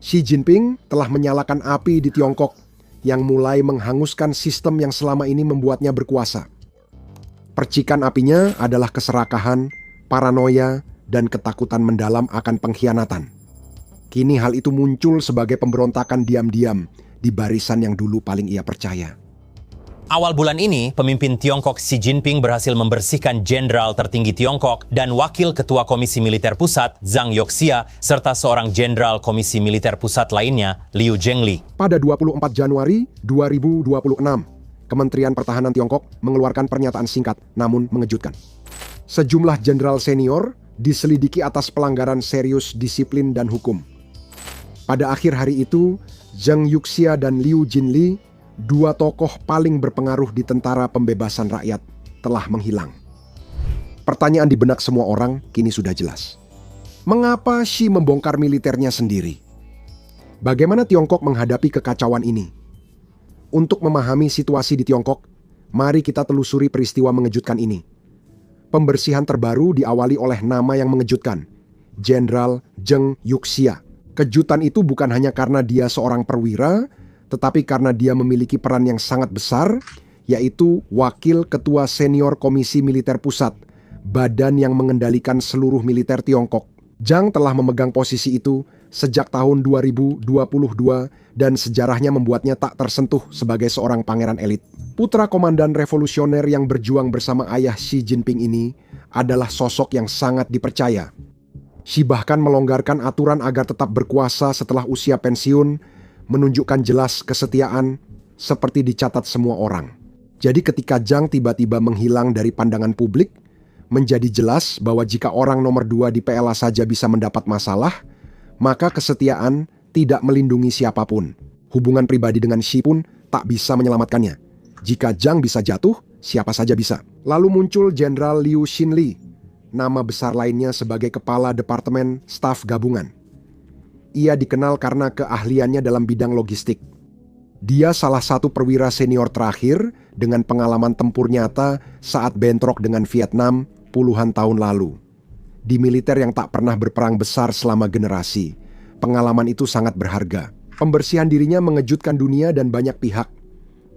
Xi Jinping telah menyalakan api di Tiongkok yang mulai menghanguskan sistem yang selama ini membuatnya berkuasa. Percikan apinya adalah keserakahan, paranoia, dan ketakutan mendalam akan pengkhianatan. Kini hal itu muncul sebagai pemberontakan diam-diam di barisan yang dulu paling ia percaya. Awal bulan ini, pemimpin Tiongkok Xi Jinping berhasil membersihkan jenderal tertinggi Tiongkok dan Wakil Ketua Komisi Militer Pusat Zhang Youxia serta seorang jenderal Komisi Militer Pusat lainnya, Liu Zhengli. Pada 24 Januari 2026, Kementerian Pertahanan Tiongkok mengeluarkan pernyataan singkat namun mengejutkan. Sejumlah jenderal senior diselidiki atas pelanggaran serius disiplin dan hukum. Pada akhir hari itu, Zhang Youxia dan Liu Zhengli, dua tokoh paling berpengaruh di Tentara Pembebasan Rakyat, telah menghilang. Pertanyaan di benak semua orang kini sudah jelas. Mengapa Xi membongkar militernya sendiri? Bagaimana Tiongkok menghadapi kekacauan ini? Untuk memahami situasi di Tiongkok, mari kita telusuri peristiwa mengejutkan ini. Pembersihan terbaru diawali oleh nama yang mengejutkan, Jenderal Zhang Youxia. Kejutan itu bukan hanya karena dia seorang perwira, tetapi karena dia memiliki peran yang sangat besar, yaitu Wakil Ketua Senior Komisi Militer Pusat, badan yang mengendalikan seluruh militer Tiongkok. Zhang telah memegang posisi itu sejak tahun 2022 dan sejarahnya membuatnya tak tersentuh sebagai seorang pangeran elit. Putra komandan revolusioner yang berjuang bersama ayah Xi Jinping ini adalah sosok yang sangat dipercaya. Xi bahkan melonggarkan aturan agar tetap berkuasa setelah usia pensiun, menunjukkan jelas kesetiaan seperti dicatat semua orang. Jadi ketika Zhang tiba-tiba menghilang dari pandangan publik, menjadi jelas bahwa jika orang nomor 2 di PLA saja bisa mendapat masalah, maka kesetiaan tidak melindungi siapapun. Hubungan pribadi dengan Xi pun tak bisa menyelamatkannya. Jika Zhang bisa jatuh, siapa saja bisa. Lalu muncul Jenderal Liu Xinli, nama besar lainnya sebagai Kepala Departemen Staf Gabungan. Ia dikenal karena keahliannya dalam bidang logistik. Dia salah satu perwira senior terakhir dengan pengalaman tempur nyata saat bentrok dengan Vietnam puluhan tahun lalu. Di militer yang tak pernah berperang besar selama generasi, pengalaman itu sangat berharga. Pembersihan dirinya mengejutkan dunia dan banyak pihak.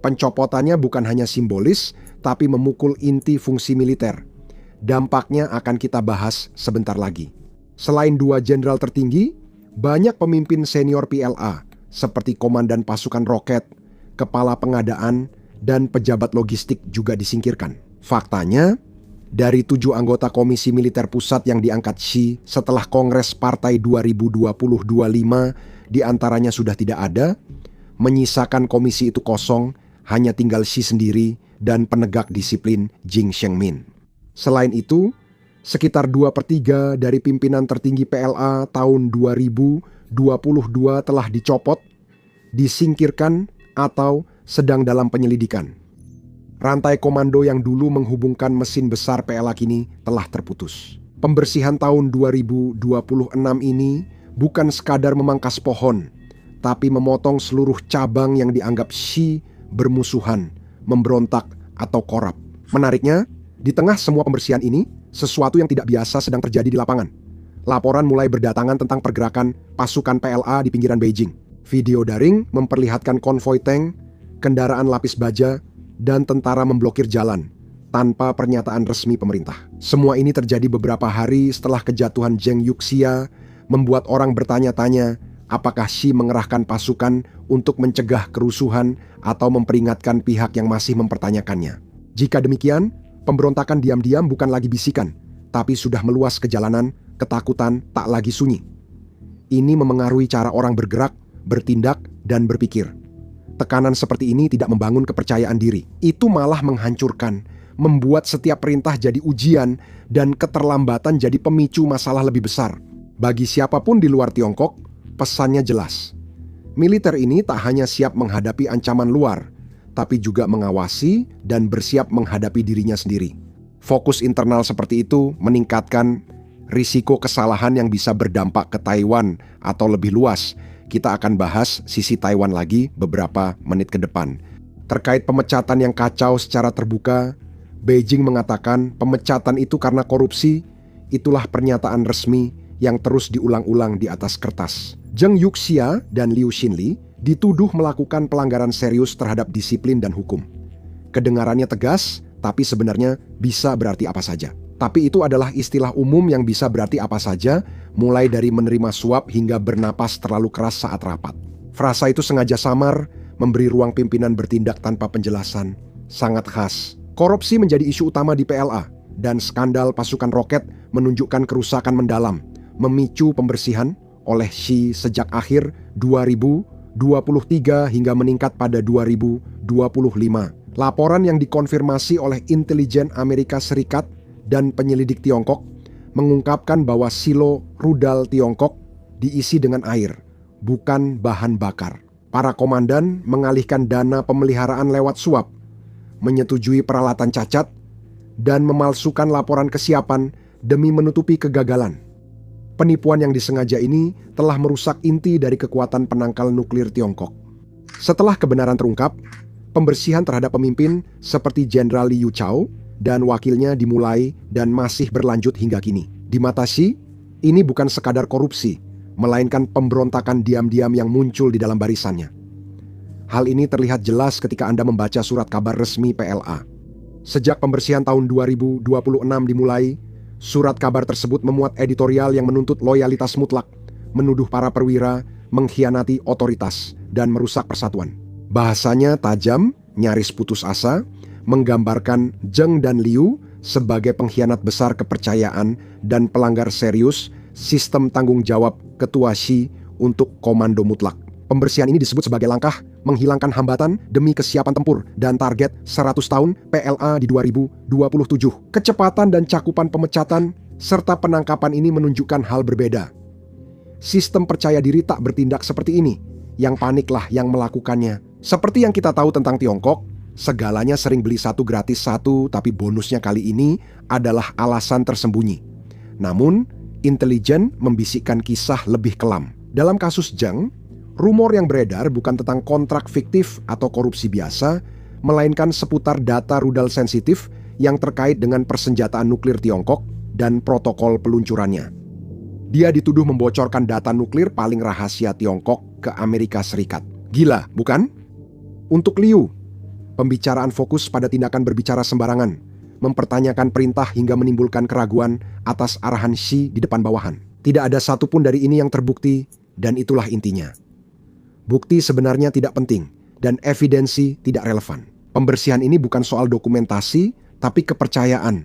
Pencopotannya bukan hanya simbolis, tapi memukul inti fungsi militer. Dampaknya akan kita bahas sebentar lagi. Selain dua jenderal tertinggi, banyak pemimpin senior PLA seperti komandan pasukan roket, kepala pengadaan, dan pejabat logistik juga disingkirkan. Faktanya, dari 7 anggota Komisi Militer Pusat yang diangkat Xi setelah Kongres Partai 2020-25 diantaranya sudah tidak ada, menyisakan komisi itu kosong, hanya tinggal Xi sendiri dan penegak disiplin Jiang Zemin. Selain itu, sekitar 2/3 dari pimpinan tertinggi PLA tahun 2022 telah dicopot, disingkirkan, atau sedang dalam penyelidikan. Rantai komando yang dulu menghubungkan mesin besar PLA kini telah terputus. Pembersihan tahun 2026 ini bukan sekadar memangkas pohon, tapi memotong seluruh cabang yang dianggap Xi bermusuhan, memberontak, atau korup. Menariknya, di tengah semua pembersihan ini, sesuatu yang tidak biasa sedang terjadi di lapangan. Laporan mulai berdatangan tentang pergerakan pasukan PLA di pinggiran Beijing. Video daring memperlihatkan konvoi tank, kendaraan lapis baja, dan tentara memblokir jalan tanpa pernyataan resmi pemerintah. Semua ini terjadi beberapa hari setelah kejatuhan Zhang Youxia, membuat orang bertanya-tanya apakah Xi mengerahkan pasukan untuk mencegah kerusuhan atau memperingatkan pihak yang masih mempertanyakannya. Jika demikian, pemberontakan diam-diam bukan lagi bisikan, tapi sudah meluas ke jalanan, ketakutan tak lagi sunyi. Ini memengaruhi cara orang bergerak, bertindak, dan berpikir. Tekanan seperti ini tidak membangun kepercayaan diri. Itu malah menghancurkan, membuat setiap perintah jadi ujian, dan keterlambatan jadi pemicu masalah lebih besar. Bagi siapapun di luar Tiongkok, pesannya jelas. Militer ini tak hanya siap menghadapi ancaman luar, tapi juga mengawasi dan bersiap menghadapi dirinya sendiri. Fokus internal seperti itu meningkatkan risiko kesalahan yang bisa berdampak ke Taiwan atau lebih luas. Kita akan bahas sisi Taiwan lagi beberapa menit ke depan. Terkait pemecatan yang kacau secara terbuka, Beijing mengatakan pemecatan itu karena korupsi. Itulah pernyataan resmi yang terus diulang-ulang di atas kertas. Zheng Yuxia dan Liu Xinli dituduh melakukan pelanggaran serius terhadap disiplin dan hukum. Kedengarannya tegas, tapi sebenarnya bisa berarti apa saja. Tapi itu adalah istilah umum yang bisa berarti apa saja, mulai dari menerima suap hingga bernapas terlalu keras saat rapat. Frasa itu sengaja samar, memberi ruang pimpinan bertindak tanpa penjelasan. Sangat khas. Korupsi menjadi isu utama di PLA, dan skandal pasukan roket menunjukkan kerusakan mendalam, memicu pembersihan oleh Xi sejak akhir 2023 hingga meningkat pada 2025. Laporan yang dikonfirmasi oleh intelijen Amerika Serikat dan penyelidik Tiongkok mengungkapkan bahwa silo rudal Tiongkok diisi dengan air, bukan bahan bakar. Para komandan mengalihkan dana pemeliharaan lewat suap, menyetujui peralatan cacat, dan memalsukan laporan kesiapan demi menutupi kegagalan. Penipuan yang disengaja ini telah merusak inti dari kekuatan penangkal nuklir Tiongkok. Setelah kebenaran terungkap, pembersihan terhadap pemimpin seperti Jenderal Liu Chao dan wakilnya dimulai dan masih berlanjut hingga kini. Di mata Xi, ini bukan sekadar korupsi, melainkan pemberontakan diam-diam yang muncul di dalam barisannya. Hal ini terlihat jelas ketika Anda membaca surat kabar resmi PLA. Sejak pembersihan tahun 2026 dimulai, surat kabar tersebut memuat editorial yang menuntut loyalitas mutlak, menuduh para perwira mengkhianati otoritas dan merusak persatuan. Bahasanya tajam, nyaris putus asa, menggambarkan Zheng dan Liu sebagai pengkhianat besar kepercayaan dan pelanggar serius sistem tanggung jawab Ketua Xi untuk komando mutlak. Pembersihan ini disebut sebagai langkah menghilangkan hambatan demi kesiapan tempur dan target 100 tahun PLA di 2027. Kecepatan dan cakupan pemecatan serta penangkapan ini menunjukkan hal berbeda. Sistem percaya diri tak bertindak seperti ini, yang paniklah yang melakukannya. Seperti yang kita tahu tentang Tiongkok, segalanya sering beli satu gratis satu, tapi bonusnya kali ini adalah alasan tersembunyi. Namun, intelijen membisikkan kisah lebih kelam. Dalam kasus Zheng, rumor yang beredar bukan tentang kontrak fiktif atau korupsi biasa, melainkan seputar data rudal sensitif yang terkait dengan persenjataan nuklir Tiongkok dan protokol peluncurannya. Dia dituduh membocorkan data nuklir paling rahasia Tiongkok ke Amerika Serikat. Gila, bukan? Untuk Liu, pembicaraan fokus pada tindakan berbicara sembarangan, mempertanyakan perintah hingga menimbulkan keraguan atas arahan Xi di depan bawahan. Tidak ada satupun dari ini yang terbukti, dan itulah intinya. Bukti sebenarnya tidak penting, dan evidensi tidak relevan. Pembersihan ini bukan soal dokumentasi, tapi kepercayaan.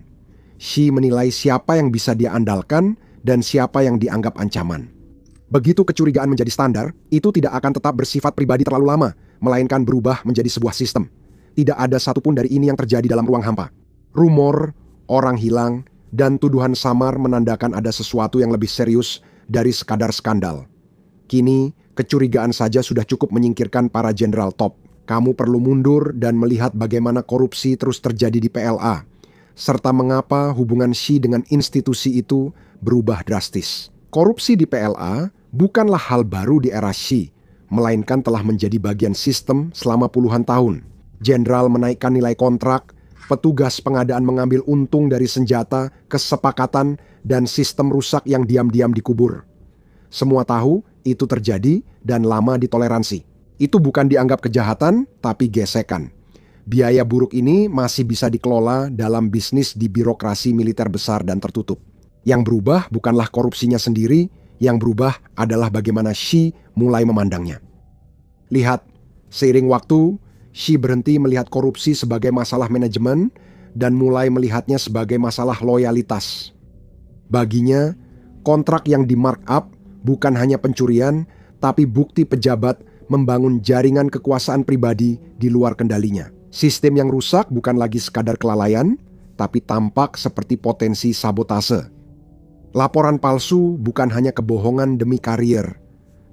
Xi menilai siapa yang bisa dia andalkan dan siapa yang dianggap ancaman. Begitu kecurigaan menjadi standar, itu tidak akan tetap bersifat pribadi terlalu lama, melainkan berubah menjadi sebuah sistem. Tidak ada satupun dari ini yang terjadi dalam ruang hampa. Rumor, orang hilang, dan tuduhan samar menandakan ada sesuatu yang lebih serius dari sekadar skandal. Kini, kecurigaan saja sudah cukup menyingkirkan para jenderal top. Kamu perlu mundur dan melihat bagaimana korupsi terus terjadi di PLA, serta mengapa hubungan Xi dengan institusi itu berubah drastis. Korupsi di PLA bukanlah hal baru di era Xi, melainkan telah menjadi bagian sistem selama puluhan tahun. Jenderal menaikkan nilai kontrak, petugas pengadaan mengambil untung dari senjata, kesepakatan, dan sistem rusak yang diam-diam dikubur. Semua tahu itu terjadi dan lama ditoleransi. Itu bukan dianggap kejahatan, tapi gesekan. Biaya buruk ini masih bisa dikelola dalam bisnis di birokrasi militer besar dan tertutup. Yang berubah bukanlah korupsinya sendiri, yang berubah adalah bagaimana Xi mulai memandangnya. Lihat, seiring waktu, Xi berhenti melihat korupsi sebagai masalah manajemen dan mulai melihatnya sebagai masalah loyalitas. Baginya, kontrak yang di-markup bukan hanya pencurian, tapi bukti pejabat membangun jaringan kekuasaan pribadi di luar kendalinya. Sistem yang rusak bukan lagi sekadar kelalaian, tapi tampak seperti potensi sabotase. Laporan palsu bukan hanya kebohongan demi karier,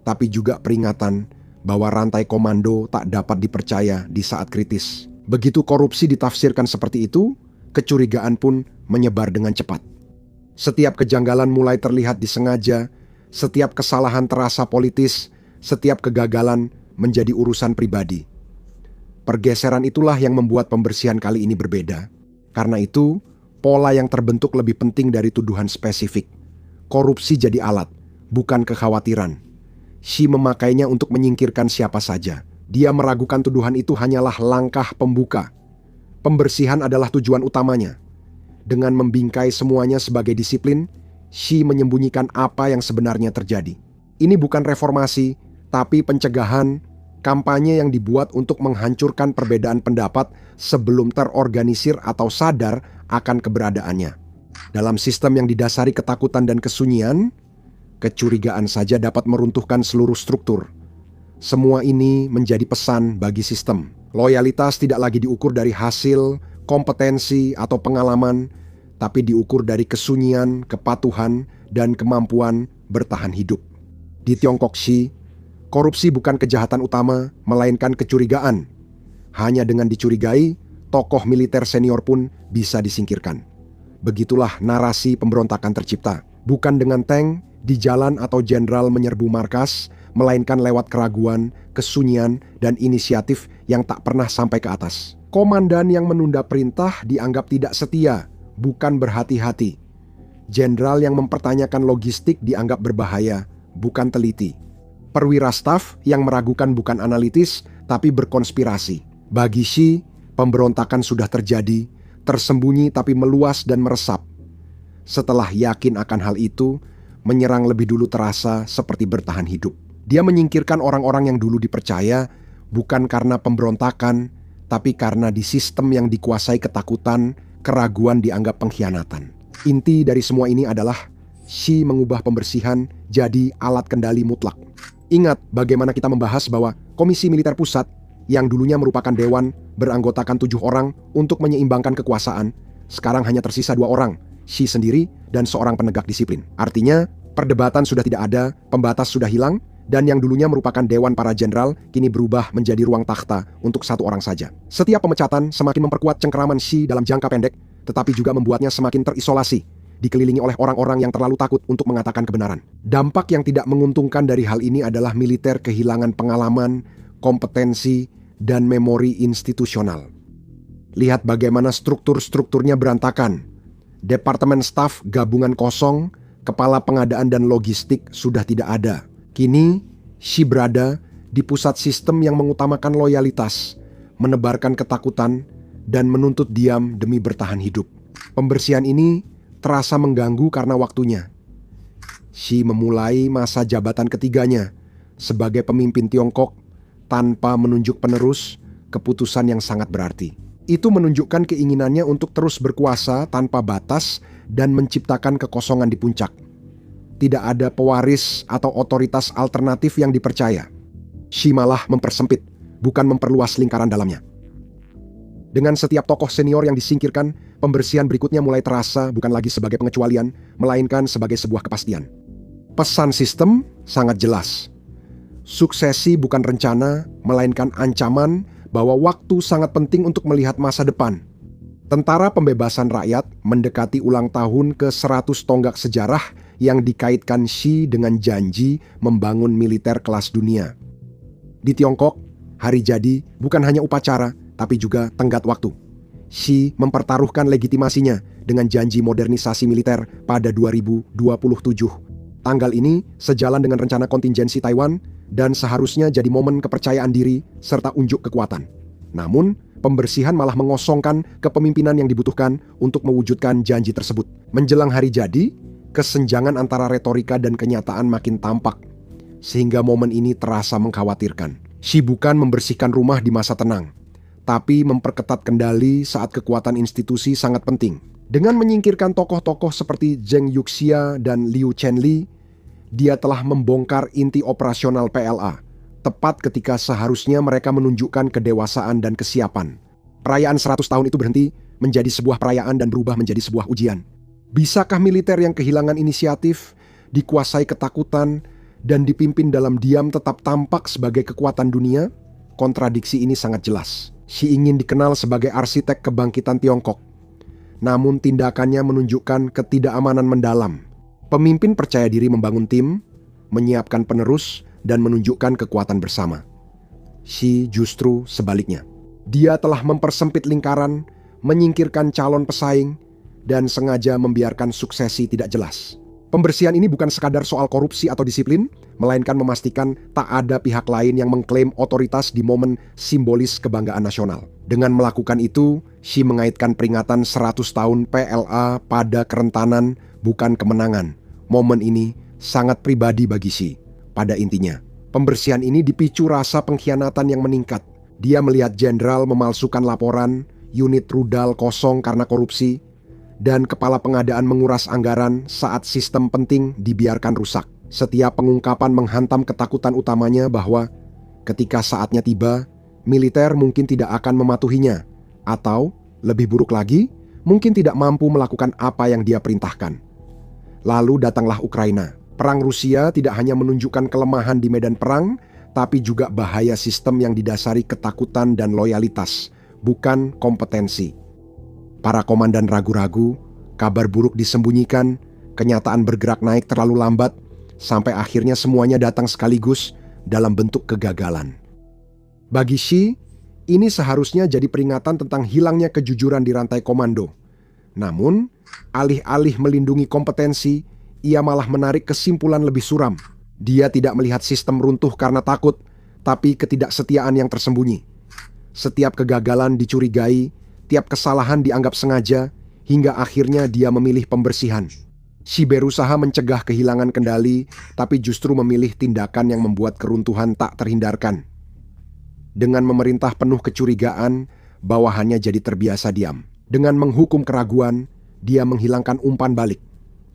tapi juga peringatan bahwa rantai komando tak dapat dipercaya di saat kritis. Begitu korupsi ditafsirkan seperti itu, kecurigaan pun menyebar dengan cepat. Setiap kejanggalan mulai terlihat disengaja, setiap kesalahan terasa politis, setiap kegagalan menjadi urusan pribadi. Pergeseran itulah yang membuat pembersihan kali ini berbeda. Karena itu, pola yang terbentuk lebih penting dari tuduhan spesifik. Korupsi jadi alat, bukan kekhawatiran. Xi memakainya untuk menyingkirkan siapa saja. Dia meragukan tuduhan itu hanyalah langkah pembuka. Pembersihan adalah tujuan utamanya. Dengan membingkai semuanya sebagai disiplin, Xi menyembunyikan apa yang sebenarnya terjadi. Ini bukan reformasi, tapi pencegahan, kampanye yang dibuat untuk menghancurkan perbedaan pendapat sebelum terorganisir atau sadar akan keberadaannya. Dalam sistem yang didasari ketakutan dan kesunyian, kecurigaan saja dapat meruntuhkan seluruh struktur. Semua ini menjadi pesan bagi sistem. Loyalitas tidak lagi diukur dari hasil, kompetensi, atau pengalaman, tapi diukur dari kesunyian, kepatuhan, dan kemampuan bertahan hidup. Di Tiongkok Xi, korupsi bukan kejahatan utama, melainkan kecurigaan. Hanya dengan dicurigai, tokoh militer senior pun bisa disingkirkan. Begitulah narasi pemberontakan tercipta. Bukan dengan tank, di jalan atau jenderal menyerbu markas, melainkan lewat keraguan, kesunyian, dan inisiatif yang tak pernah sampai ke atas. Komandan yang menunda perintah dianggap tidak setia, bukan berhati-hati. Jenderal yang mempertanyakan logistik dianggap berbahaya, bukan teliti. Perwira staf yang meragukan bukan analitis, tapi berkonspirasi. Bagi Xi, pemberontakan sudah terjadi, tersembunyi tapi meluas dan meresap. Setelah yakin akan hal itu, menyerang lebih dulu terasa seperti bertahan hidup. Dia menyingkirkan orang-orang yang dulu dipercaya, bukan karena pemberontakan, tapi karena di sistem yang dikuasai ketakutan, keraguan dianggap pengkhianatan. Inti dari semua ini adalah Xi mengubah pembersihan jadi alat kendali mutlak. Ingat bagaimana kita membahas bahwa Komisi Militer Pusat yang dulunya merupakan dewan beranggotakan 7 orang untuk menyeimbangkan kekuasaan, sekarang hanya tersisa 2 orang, Xi sendiri dan seorang penegak disiplin. Artinya, perdebatan sudah tidak ada, pembatas sudah hilang, dan yang dulunya merupakan dewan para jenderal kini berubah menjadi ruang takhta untuk 1 orang saja. Setiap pemecatan semakin memperkuat cengkeraman Xi dalam jangka pendek, tetapi juga membuatnya semakin terisolasi, dikelilingi oleh orang-orang yang terlalu takut untuk mengatakan kebenaran. Dampak yang tidak menguntungkan dari hal ini adalah militer kehilangan pengalaman, kompetensi, dan memori institusional. Lihat bagaimana struktur-strukturnya berantakan. Departemen staf gabungan kosong, kepala pengadaan dan logistik sudah tidak ada. Kini, Xi berada di pusat sistem yang mengutamakan loyalitas, menebarkan ketakutan, dan menuntut diam demi bertahan hidup. Pembersihan ini terasa mengganggu karena waktunya. Xi memulai masa jabatan ketiganya sebagai pemimpin Tiongkok tanpa menunjuk penerus, keputusan yang sangat berarti. Itu menunjukkan keinginannya untuk terus berkuasa tanpa batas dan menciptakan kekosongan di puncak. Tidak ada pewaris atau otoritas alternatif yang dipercaya. Xi malah mempersempit, bukan memperluas lingkaran dalamnya. Dengan setiap tokoh senior yang disingkirkan, pembersihan berikutnya mulai terasa bukan lagi sebagai pengecualian, melainkan sebagai sebuah kepastian. Pesan sistem sangat jelas. Suksesi bukan rencana, melainkan ancaman bahwa waktu sangat penting untuk melihat masa depan. Tentara Pembebasan Rakyat mendekati ulang tahun ke-100 tonggak sejarah yang dikaitkan Xi dengan janji membangun militer kelas dunia. Di Tiongkok, hari jadi bukan hanya upacara, tapi juga tenggat waktu. Xi mempertaruhkan legitimasinya dengan janji modernisasi militer pada 2027. Tanggal ini sejalan dengan rencana kontingensi Taiwan dan seharusnya jadi momen kepercayaan diri serta unjuk kekuatan. Namun, pembersihan malah mengosongkan kepemimpinan yang dibutuhkan untuk mewujudkan janji tersebut. Menjelang hari jadi, kesenjangan antara retorika dan kenyataan makin tampak, sehingga momen ini terasa mengkhawatirkan. Xi bukan membersihkan rumah di masa tenang, tapi memperketat kendali saat kekuatan institusi sangat penting. Dengan menyingkirkan tokoh-tokoh seperti Zheng Yuxia dan Liu Chenli, dia telah membongkar inti operasional PLA, tepat ketika seharusnya mereka menunjukkan kedewasaan dan kesiapan. Perayaan 100 tahun itu berhenti menjadi sebuah perayaan dan berubah menjadi sebuah ujian. Bisakah militer yang kehilangan inisiatif, dikuasai ketakutan, dan dipimpin dalam diam tetap tampak sebagai kekuatan dunia? Kontradiksi ini sangat jelas. Xi ingin dikenal sebagai arsitek kebangkitan Tiongkok. Namun tindakannya menunjukkan ketidakamanan mendalam. Pemimpin percaya diri membangun tim, menyiapkan penerus, dan menunjukkan kekuatan bersama. Xi justru sebaliknya. Dia telah mempersempit lingkaran, menyingkirkan calon pesaing, dan sengaja membiarkan suksesi tidak jelas. Pembersihan ini bukan sekadar soal korupsi atau disiplin, melainkan memastikan tak ada pihak lain yang mengklaim otoritas di momen simbolis kebanggaan nasional. Dengan melakukan itu, Xi mengaitkan peringatan 100 tahun PLA pada kerentanan, bukan kemenangan. Momen ini sangat pribadi bagi Xi. Pada intinya, pembersihan ini dipicu rasa pengkhianatan yang meningkat. Dia melihat jenderal memalsukan laporan, unit rudal kosong karena korupsi, dan kepala pengadaan menguras anggaran saat sistem penting dibiarkan rusak. Setiap pengungkapan menghantam ketakutan utamanya bahwa ketika saatnya tiba, militer mungkin tidak akan mematuhinya, atau lebih buruk lagi, mungkin tidak mampu melakukan apa yang dia perintahkan. Lalu datanglah Ukraina. Perang Rusia tidak hanya menunjukkan kelemahan di medan perang, tapi juga bahaya sistem yang didasari ketakutan dan loyalitas, bukan kompetensi. Para komandan ragu-ragu, kabar buruk disembunyikan, kenyataan bergerak naik terlalu lambat, sampai akhirnya semuanya datang sekaligus dalam bentuk kegagalan. Bagi Xi, ini seharusnya jadi peringatan tentang hilangnya kejujuran di rantai komando. Namun, alih-alih melindungi kompetensi, ia malah menarik kesimpulan lebih suram. Dia tidak melihat sistem runtuh karena takut, tapi ketidaksetiaan yang tersembunyi. Setiap kegagalan dicurigai, tiap kesalahan dianggap sengaja, hingga akhirnya dia memilih pembersihan. Xi berusaha mencegah kehilangan kendali, tapi justru memilih tindakan yang membuat keruntuhan tak terhindarkan. Dengan memerintah penuh kecurigaan, bawahannya jadi terbiasa diam. Dengan menghukum keraguan, dia menghilangkan umpan balik.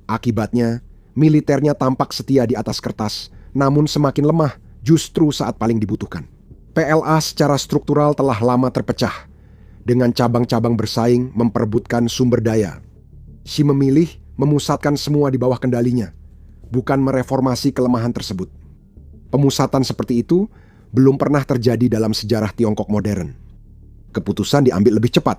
Akibatnya, militernya tampak setia di atas kertas, namun semakin lemah justru saat paling dibutuhkan. PLA secara struktural telah lama terpecah, dengan cabang-cabang bersaing memperebutkan sumber daya. Xi memilih memusatkan semua di bawah kendalinya, bukan mereformasi kelemahan tersebut. Pemusatan seperti itu belum pernah terjadi dalam sejarah Tiongkok modern. Keputusan diambil lebih cepat,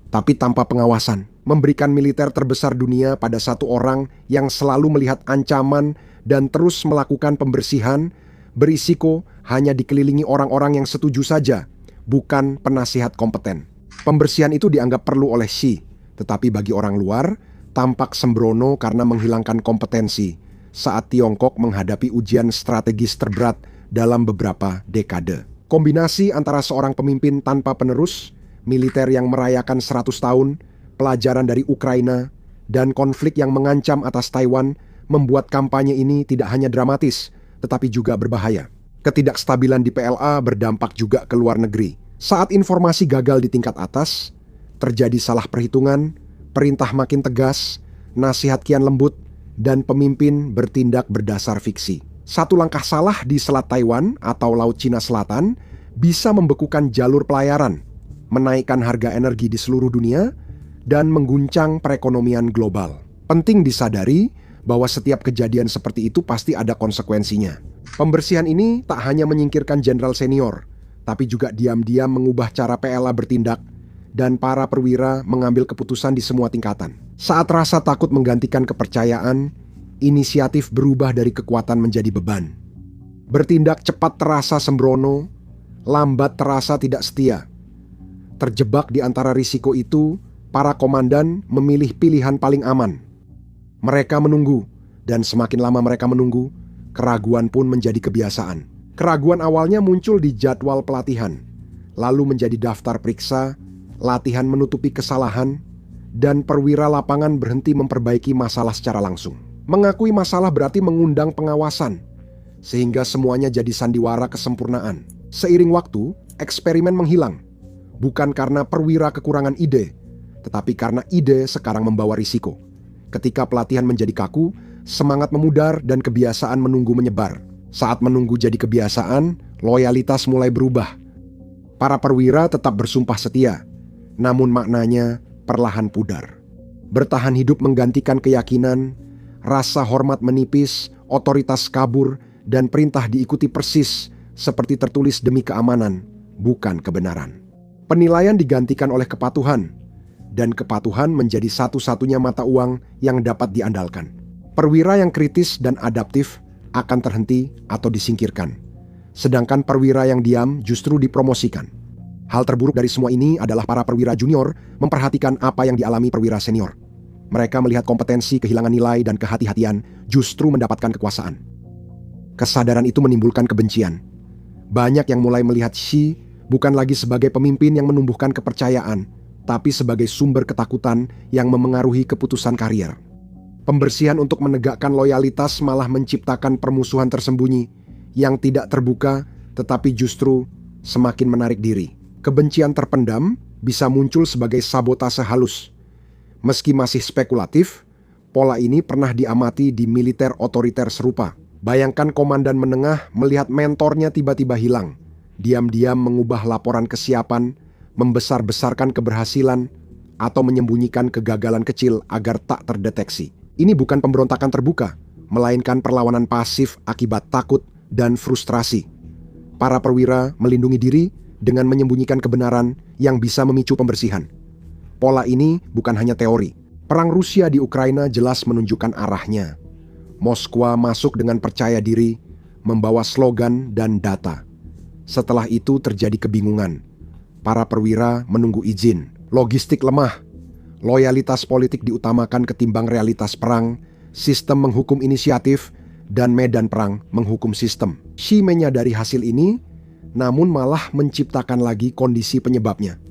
tapi tanpa pengawasan, memberikan militer terbesar dunia pada satu orang yang selalu melihat ancaman dan terus melakukan pembersihan, berisiko hanya dikelilingi orang-orang yang setuju saja, bukan penasihat kompeten. Pembersihan itu dianggap perlu oleh Xi, tetapi bagi orang luar, tampak sembrono karena menghilangkan kompetensi saat Tiongkok menghadapi ujian strategis terberat dalam beberapa dekade. Kombinasi antara seorang pemimpin tanpa penerus, militer yang merayakan 100 tahun, pelajaran dari Ukraina, dan konflik yang mengancam atas Taiwan membuat kampanye ini tidak hanya dramatis, tetapi juga berbahaya. Ketidakstabilan di PLA berdampak juga ke luar negeri. Saat informasi gagal di tingkat atas, terjadi salah perhitungan, perintah makin tegas, nasihat kian lembut, dan pemimpin bertindak berdasar fiksi. Satu langkah salah di Selat Taiwan atau Laut Cina Selatan bisa membekukan jalur pelayaran, menaikkan harga energi di seluruh dunia, dan mengguncang perekonomian global. Penting disadari bahwa setiap kejadian seperti itu pasti ada konsekuensinya. Pembersihan ini tak hanya menyingkirkan jenderal senior, tapi juga diam-diam mengubah cara PLA bertindak, dan para perwira mengambil keputusan di semua tingkatan. Saat rasa takut menggantikan kepercayaan, inisiatif berubah dari kekuatan menjadi beban. Bertindak cepat terasa sembrono, lambat terasa tidak setia. Terjebak di antara risiko itu, para komandan memilih pilihan paling aman. Mereka menunggu, dan semakin lama mereka menunggu, keraguan pun menjadi kebiasaan. Keraguan awalnya muncul di jadwal pelatihan, lalu menjadi daftar periksa, latihan menutupi kesalahan, dan perwira lapangan berhenti memperbaiki masalah secara langsung. Mengakui masalah berarti mengundang pengawasan, sehingga semuanya jadi sandiwara kesempurnaan. Seiring waktu, eksperimen menghilang, bukan karena perwira kekurangan ide, tetapi karena ide sekarang membawa risiko. Ketika pelatihan menjadi kaku, semangat memudar dan kebiasaan menunggu menyebar. Saat menunggu jadi kebiasaan, loyalitas mulai berubah. Para perwira tetap bersumpah setia, namun maknanya perlahan pudar. Bertahan hidup menggantikan keyakinan, rasa hormat menipis, otoritas kabur, dan perintah diikuti persis seperti tertulis demi keamanan, bukan kebenaran. Penilaian digantikan oleh kepatuhan, dan kepatuhan menjadi satu-satunya mata uang yang dapat diandalkan. Perwira yang kritis dan adaptif akan terhenti atau disingkirkan, sedangkan perwira yang diam justru dipromosikan. Hal terburuk dari semua ini adalah para perwira junior memperhatikan apa yang dialami perwira senior. Mereka melihat kompetensi, kehilangan nilai, dan kehati-hatian justru mendapatkan kekuasaan. Kesadaran itu menimbulkan kebencian. Banyak yang mulai melihat Xi bukan lagi sebagai pemimpin yang menumbuhkan kepercayaan, tapi sebagai sumber ketakutan yang memengaruhi keputusan karier. Pembersihan untuk menegakkan loyalitas malah menciptakan permusuhan tersembunyi yang tidak terbuka tetapi justru semakin menarik diri. Kebencian terpendam bisa muncul sebagai sabotase halus. Meski masih spekulatif, pola ini pernah diamati di militer otoriter serupa. Bayangkan komandan menengah melihat mentornya tiba-tiba hilang, diam-diam mengubah laporan kesiapan, membesar-besarkan keberhasilan, atau menyembunyikan kegagalan kecil agar tak terdeteksi. Ini bukan pemberontakan terbuka, melainkan perlawanan pasif akibat takut dan frustrasi. Para perwira melindungi diri dengan menyembunyikan kebenaran yang bisa memicu pembersihan. Pola ini bukan hanya teori. Perang Rusia di Ukraina jelas menunjukkan arahnya. Moskwa masuk dengan percaya diri, membawa slogan dan data. Setelah itu terjadi kebingungan. Para perwira menunggu izin. Logistik lemah. Loyalitas politik diutamakan ketimbang realitas perang. Sistem menghukum inisiatif, dan medan perang menghukum sistem. Xi menyadari hasil ini, namun malah menciptakan lagi kondisi penyebabnya.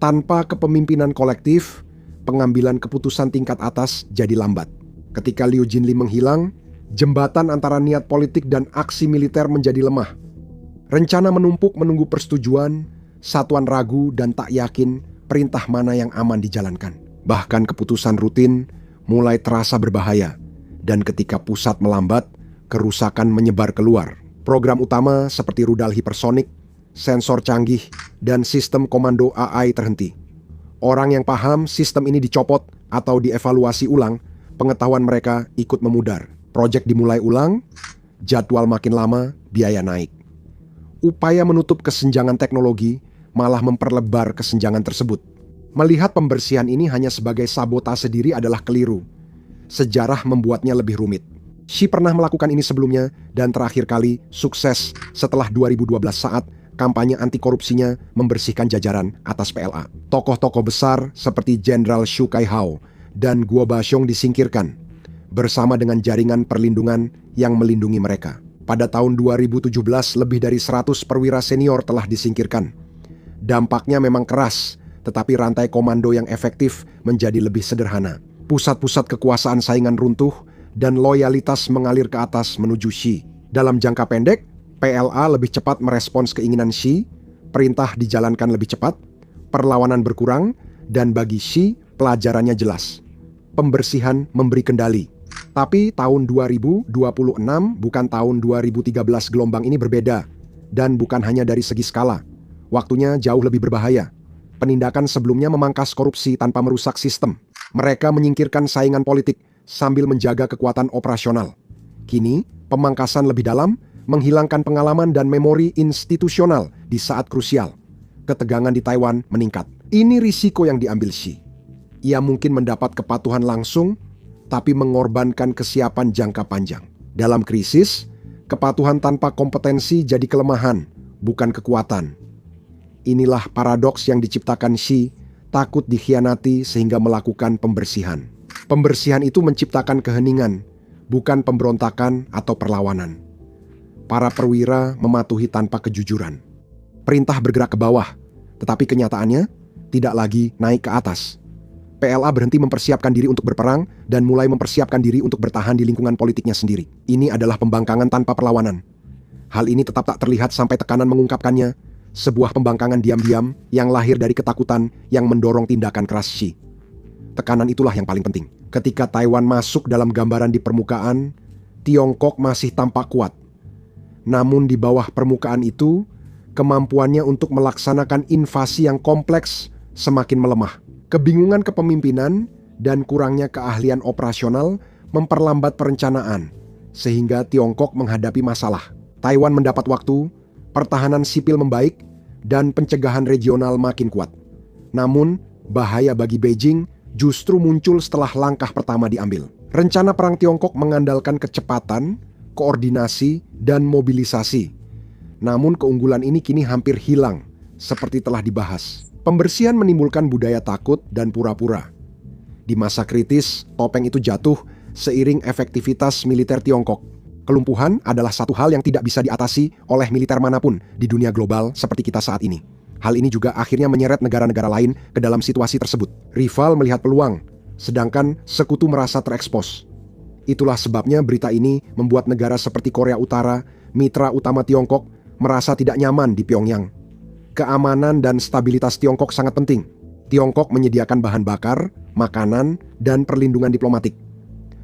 Tanpa kepemimpinan kolektif, pengambilan keputusan tingkat atas jadi lambat. Ketika Liu Jinli menghilang, jembatan antara niat politik dan aksi militer menjadi lemah. Rencana menumpuk menunggu persetujuan, satuan ragu dan tak yakin perintah mana yang aman dijalankan. Bahkan keputusan rutin mulai terasa berbahaya, dan ketika pusat melambat, kerusakan menyebar keluar. Program utama seperti rudal hipersonik, sensor canggih, dan sistem komando AI terhenti. Orang yang paham sistem ini dicopot atau dievaluasi ulang, pengetahuan mereka ikut memudar. Proyek dimulai ulang, jadwal makin lama, biaya naik. Upaya menutup kesenjangan teknologi malah memperlebar kesenjangan tersebut. Melihat pembersihan ini hanya sebagai sabotase diri adalah keliru. Sejarah membuatnya lebih rumit. Xi pernah melakukan ini sebelumnya dan terakhir kali sukses setelah 2012 saat kampanye anti korupsinya membersihkan jajaran atas PLA. Tokoh-tokoh besar seperti Jenderal Xu Kaihao dan Guo Baxiong disingkirkan bersama dengan jaringan perlindungan yang melindungi mereka. Pada tahun 2017 lebih dari 100 perwira senior telah disingkirkan. Dampaknya memang keras, tetapi rantai komando yang efektif menjadi lebih sederhana. Pusat-pusat kekuasaan saingan runtuh dan loyalitas mengalir ke atas menuju Xi. Dalam jangka pendek, PLA lebih cepat merespons keinginan Xi, perintah dijalankan lebih cepat, perlawanan berkurang, dan bagi Xi pelajarannya jelas. Pembersihan memberi kendali. Tapi tahun 2026 bukan tahun 2013, gelombang ini berbeda. Dan bukan hanya dari segi skala. Waktunya jauh lebih berbahaya. Penindakan sebelumnya memangkas korupsi tanpa merusak sistem. Mereka menyingkirkan saingan politik sambil menjaga kekuatan operasional. Kini, pemangkasan lebih dalam menghilangkan pengalaman dan memori institusional di saat krusial. Ketegangan di Taiwan meningkat. Ini risiko yang diambil Xi. Ia mungkin mendapat kepatuhan langsung, tapi mengorbankan kesiapan jangka panjang. Dalam krisis, kepatuhan tanpa kompetensi jadi kelemahan, bukan kekuatan. Inilah paradoks yang diciptakan Xi, takut dikhianati sehingga melakukan pembersihan. Pembersihan itu menciptakan keheningan, bukan pemberontakan atau perlawanan. Para perwira mematuhi tanpa kejujuran. Perintah bergerak ke bawah, tetapi kenyataannya tidak lagi naik ke atas. PLA berhenti mempersiapkan diri untuk berperang dan mulai mempersiapkan diri untuk bertahan di lingkungan politiknya sendiri. Ini adalah pembangkangan tanpa perlawanan. Hal ini tetap tak terlihat sampai tekanan mengungkapkannya, sebuah pembangkangan diam-diam yang lahir dari ketakutan yang mendorong tindakan keras Xi. Tekanan itulah yang paling penting. Ketika Taiwan masuk dalam gambaran di permukaan, Tiongkok masih tampak kuat. Namun di bawah permukaan itu, kemampuannya untuk melaksanakan invasi yang kompleks semakin melemah. Kebingungan kepemimpinan dan kurangnya keahlian operasional memperlambat perencanaan, sehingga Tiongkok menghadapi masalah. Taiwan mendapat waktu, pertahanan sipil membaik, dan pencegahan regional makin kuat. Namun, bahaya bagi Beijing justru muncul setelah langkah pertama diambil. Rencana perang Tiongkok mengandalkan kecepatan, koordinasi, dan mobilisasi. Namun keunggulan ini kini hampir hilang, seperti telah dibahas. Pembersihan menimbulkan budaya takut dan pura-pura. Di masa kritis, topeng itu jatuh seiring efektivitas militer Tiongkok. Kelumpuhan adalah satu hal yang tidak bisa diatasi oleh militer manapun di dunia global seperti kita saat ini. Hal ini juga akhirnya menyeret negara-negara lain ke dalam situasi tersebut. Rival melihat peluang, sedangkan sekutu merasa terekspos. Itulah sebabnya berita ini membuat negara seperti Korea Utara, mitra utama Tiongkok, merasa tidak nyaman di Pyongyang. Keamanan dan stabilitas Tiongkok sangat penting. Tiongkok menyediakan bahan bakar, makanan, dan perlindungan diplomatik.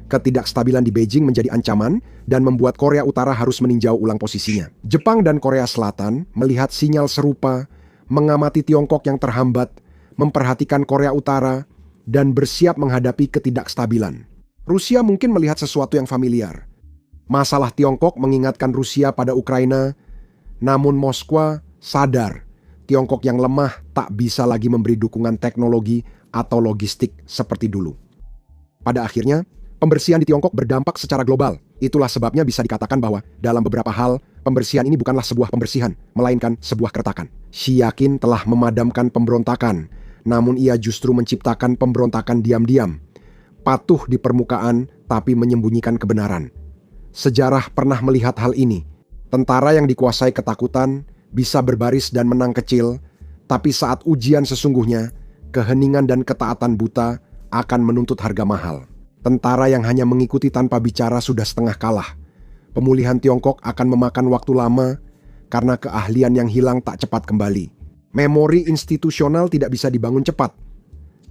Ketidakstabilan di Beijing menjadi ancaman dan membuat Korea Utara harus meninjau ulang posisinya. Jepang dan Korea Selatan melihat sinyal serupa, mengamati Tiongkok yang terhambat, memperhatikan Korea Utara, dan bersiap menghadapi ketidakstabilan. Rusia mungkin melihat sesuatu yang familiar. Masalah Tiongkok mengingatkan Rusia pada Ukraina, namun Moskwa sadar Tiongkok yang lemah tak bisa lagi memberi dukungan teknologi atau logistik seperti dulu. Pada akhirnya, pembersihan di Tiongkok berdampak secara global. Itulah sebabnya bisa dikatakan bahwa dalam beberapa hal, pembersihan ini bukanlah sebuah pembersihan, melainkan sebuah keretakan. Xi yakin telah memadamkan pemberontakan, namun ia justru menciptakan pemberontakan diam-diam. Patuh di permukaan, tapi menyembunyikan kebenaran. Sejarah pernah melihat hal ini. Tentara yang dikuasai ketakutan bisa berbaris dan menang kecil, tapi saat ujian sesungguhnya, keheningan dan ketaatan buta akan menuntut harga mahal. Tentara yang hanya mengikuti tanpa bicara sudah setengah kalah. Pemulihan Tiongkok akan memakan waktu lama karena keahlian yang hilang tak cepat kembali. Memori institusional tidak bisa dibangun cepat.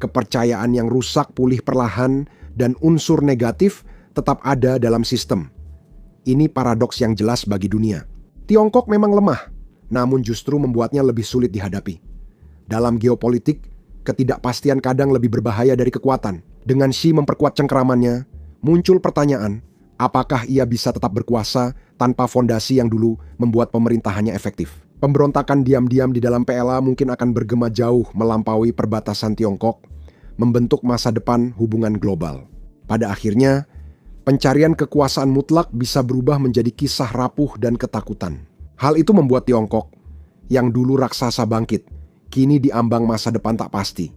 Kepercayaan yang rusak pulih perlahan dan unsur negatif tetap ada dalam sistem. Ini paradoks yang jelas bagi dunia. Tiongkok memang lemah, namun justru membuatnya lebih sulit dihadapi. Dalam geopolitik, ketidakpastian kadang lebih berbahaya dari kekuatan. Dengan Xi memperkuat cengkeramannya, muncul pertanyaan, apakah ia bisa tetap berkuasa tanpa fondasi yang dulu membuat pemerintahannya efektif? Pemberontakan diam-diam di dalam PLA mungkin akan bergema jauh melampaui perbatasan Tiongkok, membentuk masa depan hubungan global. Pada akhirnya, pencarian kekuasaan mutlak bisa berubah menjadi kisah rapuh dan ketakutan. Hal itu membuat Tiongkok, yang dulu raksasa bangkit, kini diambang masa depan tak pasti.